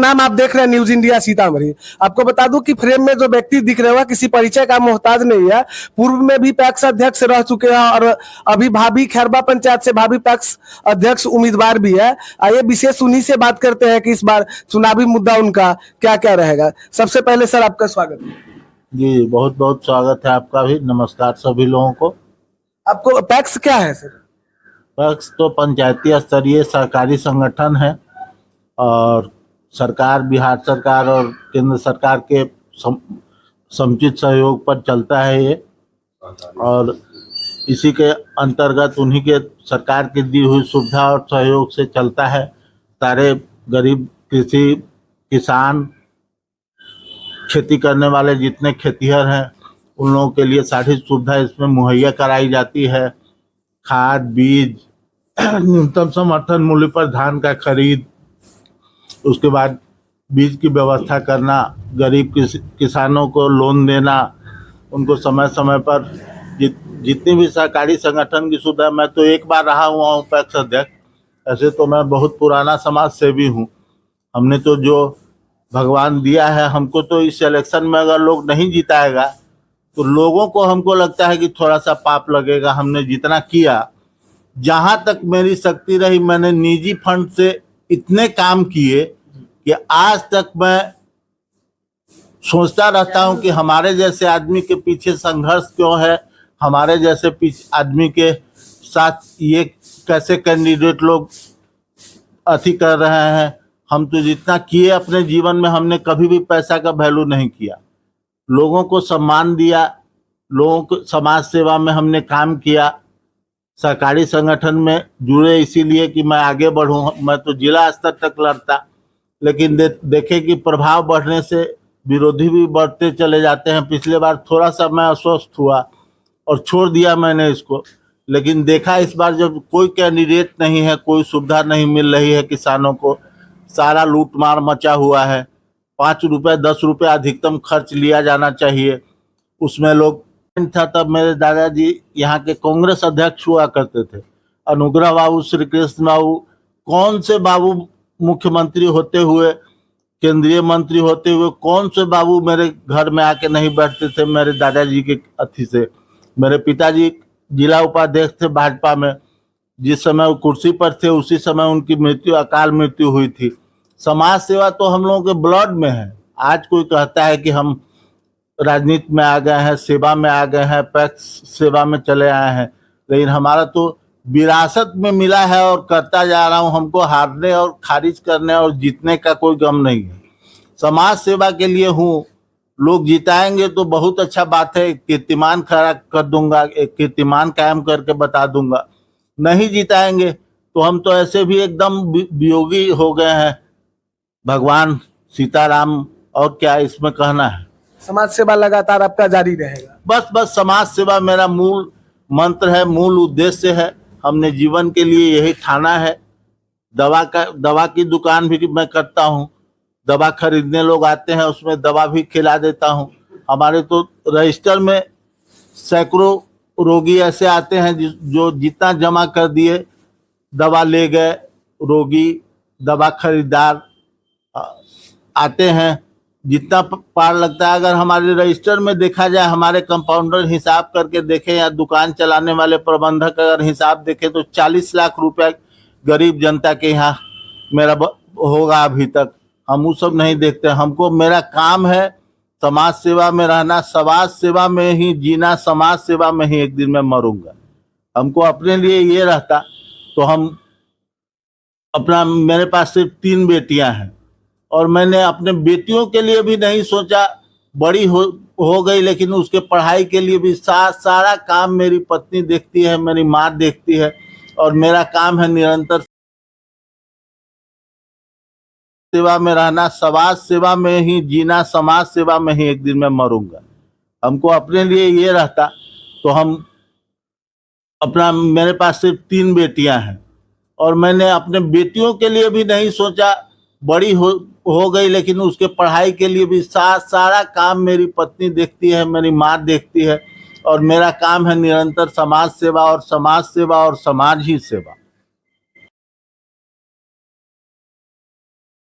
प्रणाम। आप देख रहे हैं न्यूज इंडिया सीतामढ़ी। आपको बता दूं कि फ्रेम में जो व्यक्ति दिख रहे हो किसी परिचय का मोहताज नहीं है। पूर्व में भी पैक्स अध्यक्ष रह चुके हैं और अभी भाभी खैरबा पंचायत से भाभी पैक्स अध्यक्ष उम्मीदवार भी है। आइए विशेष उन्हीं से बात करते हैं कि इस बार चुनावी मुद्दा उनका क्या क्या रहेगा। सबसे पहले सर आपका स्वागत है। जी बहुत बहुत स्वागत है आपका भी। नमस्कार सभी लोगों को। आपको पैक्स क्या है सर? पैक्स तो पंचायती स्तरीय सरकारी संगठन है और सरकार, बिहार सरकार और केंद्र सरकार के समुचित सहयोग पर चलता है ये, और इसी के अंतर्गत उन्हीं के सरकार की दी हुई सुविधा और सहयोग से चलता है। सारे गरीब कृषि किसान, खेती करने वाले जितने खेतिहर हैं उन लोगों के लिए सारी सुविधा इसमें मुहैया कराई जाती है। खाद, बीज, न्यूनतम समर्थन मूल्य पर धान का खरीद, उसके बाद बीज की व्यवस्था करना, गरीब किसानों को लोन देना, उनको समय समय पर जितनी भी सरकारी संगठन की सुविधा। मैं तो एक बार रहा हुआ हूँ पैक्स अध्यक्ष, ऐसे तो मैं बहुत पुराना समाज सेवी हूँ। हमने तो जो भगवान दिया है हमको, तो इस इलेक्शन में अगर लोग नहीं जिताएगा तो लोगों को, हमको लगता है कि थोड़ा सा पाप लगेगा। हमने जितना किया, जहाँ तक मेरी शक्ति रही, मैंने निजी फंड से इतने काम किए कि आज तक मैं सोचता रहता हूँ कि हमारे जैसे आदमी के पीछे संघर्ष क्यों है, हमारे जैसे आदमी के साथ ये कैसे कैंडिडेट लोग अति कर रहे हैं। हम तो जितना किए अपने जीवन में, हमने कभी भी पैसा का वैल्यू नहीं किया। लोगों को सम्मान दिया, लोगों को समाज सेवा में हमने काम किया। सरकारी संगठन में जुड़े इसीलिए कि मैं आगे बढ़ूं। मैं तो जिला स्तर तक लड़ता, लेकिन देखे कि प्रभाव बढ़ने से विरोधी भी बढ़ते चले जाते हैं। पिछले बार थोड़ा सा मैं अस्वस्थ हुआ और छोड़ दिया मैंने इसको, लेकिन देखा इस बार जब कोई कैंडिडेट नहीं है, कोई सुविधा नहीं मिल रही है किसानों को, सारा लूट मार मचा हुआ है। 5 रुपये 10 रुपये अधिकतम खर्च लिया जाना चाहिए, उसमें लोग था। तब मेरे दादाजी यहाँ के कांग्रेस अध्यक्ष हुआ करते थे, अनुग्रह बाबू, श्री कृष्ण बाबू। कौन से बाबू मुख्यमंत्री होते हुए, केंद्रीय मंत्री होते हुए, कौन से बाबू मेरे घर में आके नहीं बैठते थे मेरे दादाजी के अथी से। मेरे पिताजी जिला उपाध्यक्ष थे भाजपा में, जिस समय वो कुर्सी पर थे उसी समय उनकी मृत्यु, अकाल मृत्यु हुई थी। समाज सेवा तो हम लोगों के ब्लड में है। आज कोई कहता है कि हम राजनीति में आ गए हैं, सेवा में आ गए हैं, पैक्स सेवा में चले आए हैं, लेकिन हमारा तो विरासत में मिला है और करता जा रहा हूँ। हमको हारने और खारिज करने और जीतने का कोई गम नहीं है। समाज सेवा के लिए हूँ। लोग जिताएंगे तो बहुत अच्छा बात है, कीर्तिमान खड़ा कर दूंगा, एक कीर्तिमान कायम करके बता दूंगा। नहीं जिताएंगे तो हम तो ऐसे भी एकदम वियोगी हो गए हैं। भगवान सीताराम, और क्या इसमें कहना है। समाज सेवा लगातार आपका जारी रहेगा? बस समाज सेवा मेरा मूल मंत्र है, मूल उद्देश्य है। हमने जीवन के लिए यही ठाना है। दवा की दुकान भी मैं करता हूँ। दवा खरीदने लोग आते हैं, उसमें दवा भी खिला देता हूँ। हमारे तो रजिस्टर में सैकड़ों रोगी ऐसे आते हैं जो जितना जमा कर दिए दवा ले गए। रोगी, दवा खरीदार आते हैं, जितना पार लगता है। अगर हमारे रजिस्टर में देखा जाए, हमारे कंपाउंडर हिसाब करके देखें या दुकान चलाने वाले प्रबंधक अगर हिसाब देखें, तो 40 लाख रुपया गरीब जनता के यहाँ मेरा होगा अभी तक। हम वो सब नहीं देखते। हमको, मेरा काम है समाज सेवा में रहना, समाज सेवा में ही जीना, समाज सेवा में ही एक दिन मैं मरूंगा। हमको अपने लिए ये रहता तो हम अपना, मेरे पास सिर्फ 3 बेटियां हैं और मैंने अपने बेटियों के लिए भी नहीं सोचा। बड़ी हो गई, लेकिन उसके पढ़ाई के लिए भी सारा काम मेरी पत्नी देखती है, मेरी माँ देखती है। और मेरा काम है निरंतर सेवा में रहना, समाज सेवा में ही जीना, समाज सेवा में ही एक दिन मैं मरूंगा। हमको अपने लिए ये रहता तो हम अपना, मेरे पास सिर्फ 3 बेटियां हैं और मैंने अपने बेटियों के लिए भी नहीं सोचा। बड़ी हो गई, लेकिन उसके पढ़ाई के लिए भी सारा काम मेरी पत्नी देखती है, मेरी माँ देखती है। और मेरा काम है निरंतर समाज सेवा और समाज ही सेवा।